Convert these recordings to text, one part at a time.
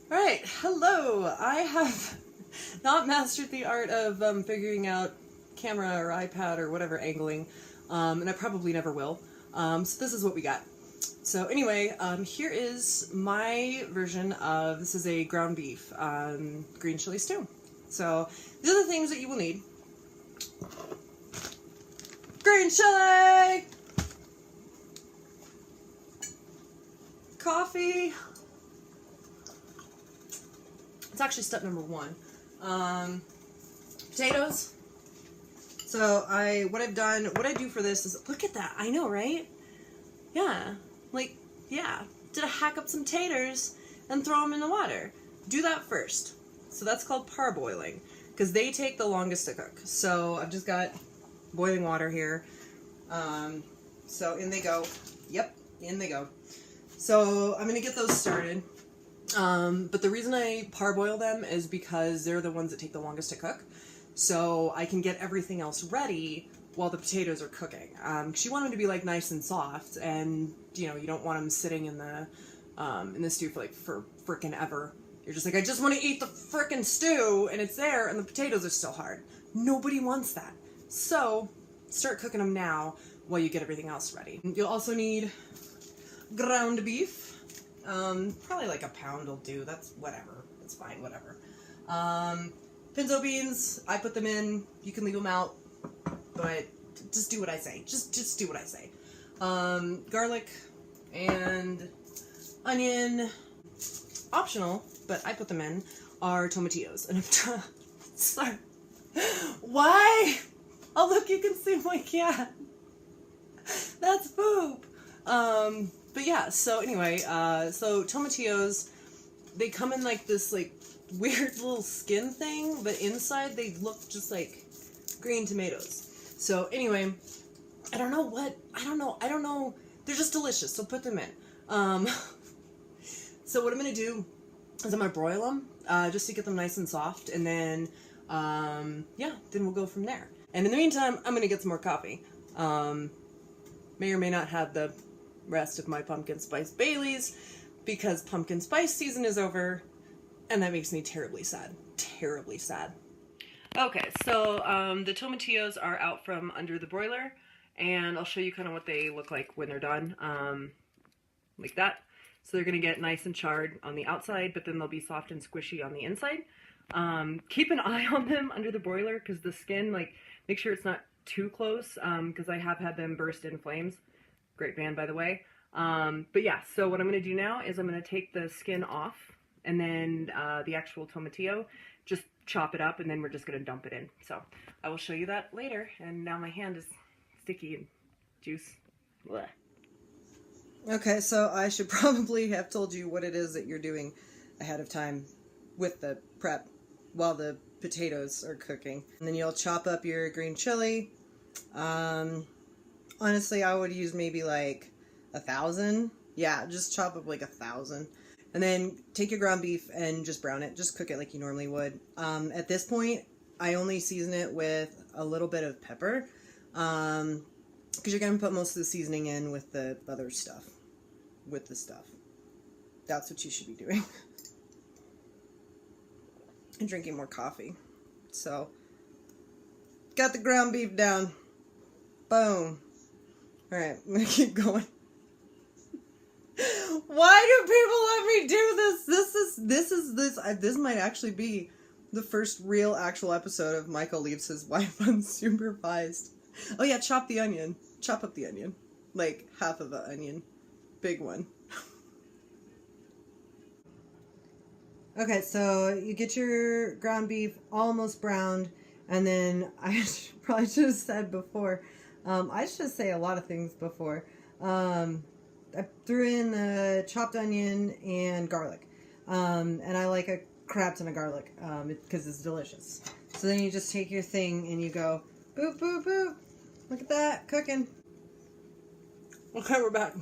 Alright, hello! I have not mastered the art of figuring out camera or iPad or whatever angling, and I probably never will. So this is what we got. So anyway, here is my version of, this is a ground beef green chili stew. So these are the things that you will need. Green chili! Coffee. It's actually step number one. Potatoes. So what I do for this is, look at that, I know, right? Yeah, did I hack up some taters and throw them in the water? Do that first. So that's called parboiling, because they take the longest to cook. So I've just got boiling water here. So in they go. Yep, in they go. So I'm gonna get those started. But the reason I parboil them is because they're the ones that take the longest to cook. So I can get everything else ready while the potatoes are cooking. 'Cause you want them to be like nice and soft, and you know, you don't want them sitting in the stew for frickin' ever. You're just like, I just want to eat the frickin' stew, and it's there, and the potatoes are still hard. Nobody wants that. So start cooking them now while you get everything else ready. You'll also need ground beef. Probably like a pound will do. That's whatever. It's fine, whatever. Pinto beans, I put them in. You can leave them out, but just do what I say. Just do what I say. Garlic and onion, optional, but I put them in, are tomatillos. And I'm sorry. Why? Oh look, you can see my cat. That's poop. But yeah, so anyway, so tomatillos, they come in like this weird little skin thing, but inside they look just like green tomatoes. So anyway, I don't know, they're just delicious, so put them in. So what I'm gonna do is I'm gonna broil them, just to get them nice and soft, and then, yeah, then we'll go from there. And in the meantime, I'm gonna get some more coffee. May or may not have the rest of my pumpkin spice Baileys, because pumpkin spice season is over, and that makes me terribly sad. Terribly sad. Okay, so the tomatillos are out from under the broiler, and I'll show you kind of what they look like when they're done, like that. So they're going to get nice and charred on the outside, but then they'll be soft and squishy on the inside. Keep an eye on them under the broiler, because the skin, make sure it's not too close, because I have had them burst in flames. Great band, by the way. But yeah, so what I'm going to do now is I'm going to take the skin off, and then the actual tomatillo, just chop it up, and then we're just going to dump it in. So I will show you that later, and now my hand is sticky and juice. Blech. Okay, so I should probably have told you what it is that you're doing ahead of time with the prep while the potatoes are cooking. And then you'll chop up your green chili. Honestly, I would use maybe like 1,000. Yeah, just chop up like 1,000. And then take your ground beef and just brown it. Just cook it like you normally would. At this point, I only season it with a little bit of pepper. Because you're going to put most of the seasoning in with the other stuff. With the stuff. That's what you should be doing. And drinking more coffee. So, got the ground beef down. Boom. Alright, I'm gonna keep going. Why do people let me do this? This might actually be the first real actual episode of Michael leaves his wife unsupervised. Oh yeah, chop the onion. Chop up the onion. Like half of the onion. Big one. Okay, so you get your ground beef almost browned, and then I probably should have said before, I should say a lot of things before. I threw in the chopped onion and garlic. And I like a crap ton of garlic, because it's delicious. So then you just take your thing and you go, boop, boop, boop. Look at that, cooking. Okay, we're back.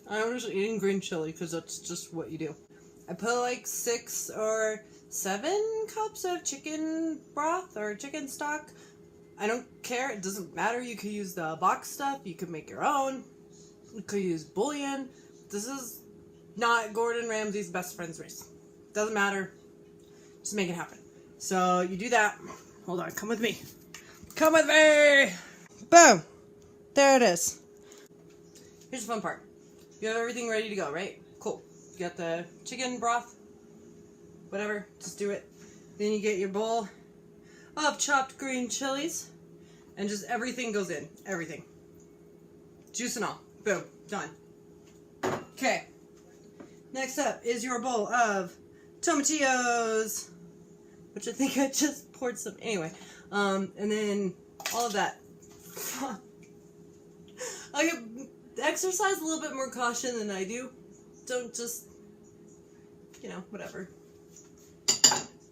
I'm just eating green chili, because that's just what you do. I put like 6 or 7 cups of chicken broth or chicken stock. I don't care, it doesn't matter. You could use the box stuff, you could make your own, you could use bouillon. This is not Gordon Ramsay's best friend's race. Doesn't matter. Just make it happen. So you do that. Hold on, come with me. Come with me! Boom! There it is. Here's the fun part. You have everything ready to go, right? Cool. You got the chicken broth, whatever, just do it. Then you get your bowl of chopped green chilies, and just everything goes in. Everything. Juice and all. Boom. Done. Okay. Next up is your bowl of tomatillos, which I think I just poured some. Anyway, and then all of that. I exercise a little bit more caution than I do. Don't just, you know, whatever.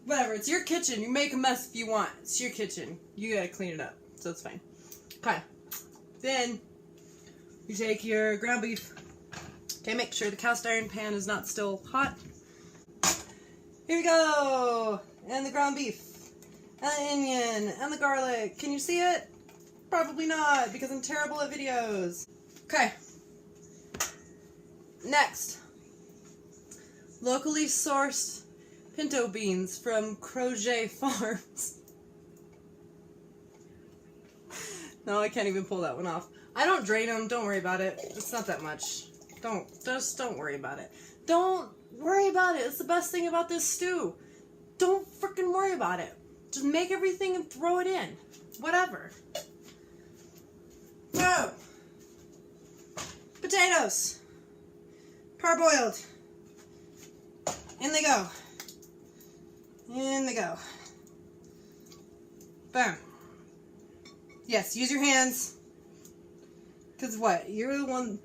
Whatever, it's your kitchen. You make a mess if you want. It's your kitchen. You gotta clean it up, so it's fine. Okay. Then you take your ground beef. Okay, make sure the cast iron pan is not still hot. Here we go! And the ground beef. And the onion. And the garlic. Can you see it? Probably not, because I'm terrible at videos. Okay. Next. Locally sourced pinto beans from Crochet Farms. No, I can't even pull that one off. I don't drain them. Don't worry about it. It's not that much. Don't worry about it. Don't worry about it. It's the best thing about this stew. Don't freaking worry about it. Just make everything and throw it in. Whatever. Boom. Potatoes. Parboiled. In they go. In they go. Boom. Yes, use your hands. Cause what? You're the one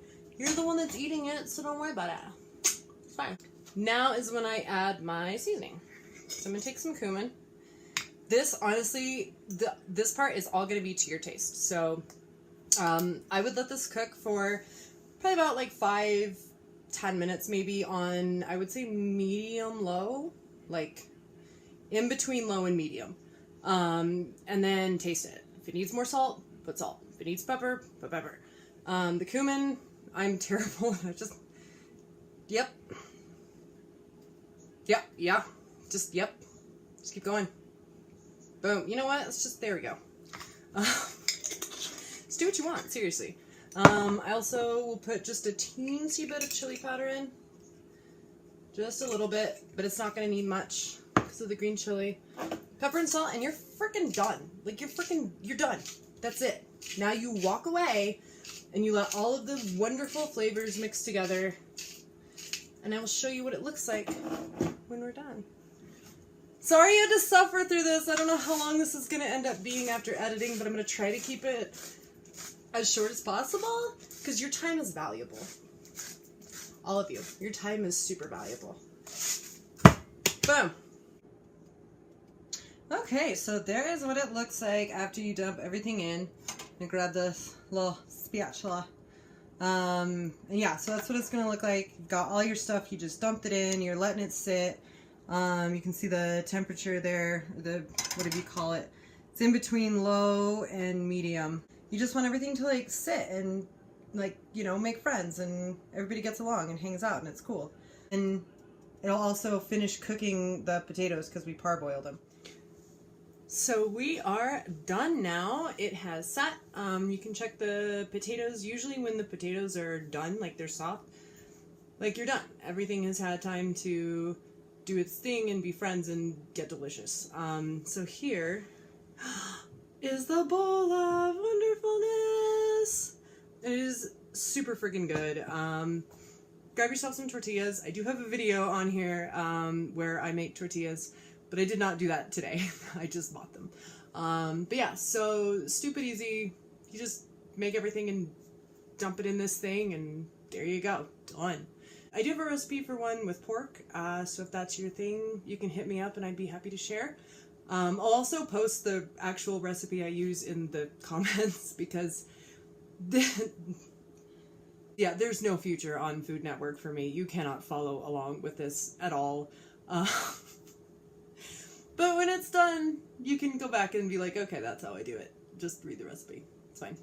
that's eating it, so don't worry about it. It's fine. Now is when I add my seasoning. So I'm gonna take some cumin. This, honestly, this part is all gonna be to your taste. So I would let this cook for probably about like 5-10 minutes maybe on, I would say medium low, like in between low and medium. And then taste it. If it needs more salt, put salt. If it needs pepper, put pepper. The cumin, I'm terrible. I just, yep. Yeah. Just keep going. Boom. You know what? Let's just, there we go. Just do what you want, seriously. I also will put just a teensy bit of chili powder in. Just a little bit, but it's not going to need much because of the green chili. Pepper and salt, and you're freaking done. Like, you're done. That's it. Now you walk away, and you let all of the wonderful flavors mix together, and I will show you what it looks like when we're done. Sorry you had to suffer through this. I don't know how long this is going to end up being after editing, but I'm going to try to keep it as short as possible, because your time is valuable. All of you. Your time is super valuable. Boom. Okay, so there is what it looks like after you dump everything in. And grab this little spatula. And yeah, so that's what it's going to look like. You've got all your stuff, you just dumped it in, you're letting it sit. You can see the temperature there, the, whatever you call it. It's in between low and medium. You just want everything to like sit and like, you know, make friends and everybody gets along and hangs out and it's cool. And it'll also finish cooking the potatoes because we parboiled them. So we are done now. It has sat. You can check the potatoes. Usually when the potatoes are done, like they're soft, like you're done. Everything has had time to do its thing and be friends and get delicious. So here is the bowl of wonderfulness. It is super freaking good. Grab yourself some tortillas. I do have a video on here where I make tortillas, but I did not do that today. I just bought them. But yeah, so stupid easy. You just make everything and dump it in this thing and there you go. Done. I do have a recipe for one with pork, so if that's your thing, you can hit me up and I'd be happy to share. I'll also post the actual recipe I use in the comments because yeah, there's no future on Food Network for me. You cannot follow along with this at all. But when it's done, you can go back and be like, okay, that's how I do it. Just read the recipe. It's fine.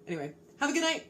Anyway, have a good night.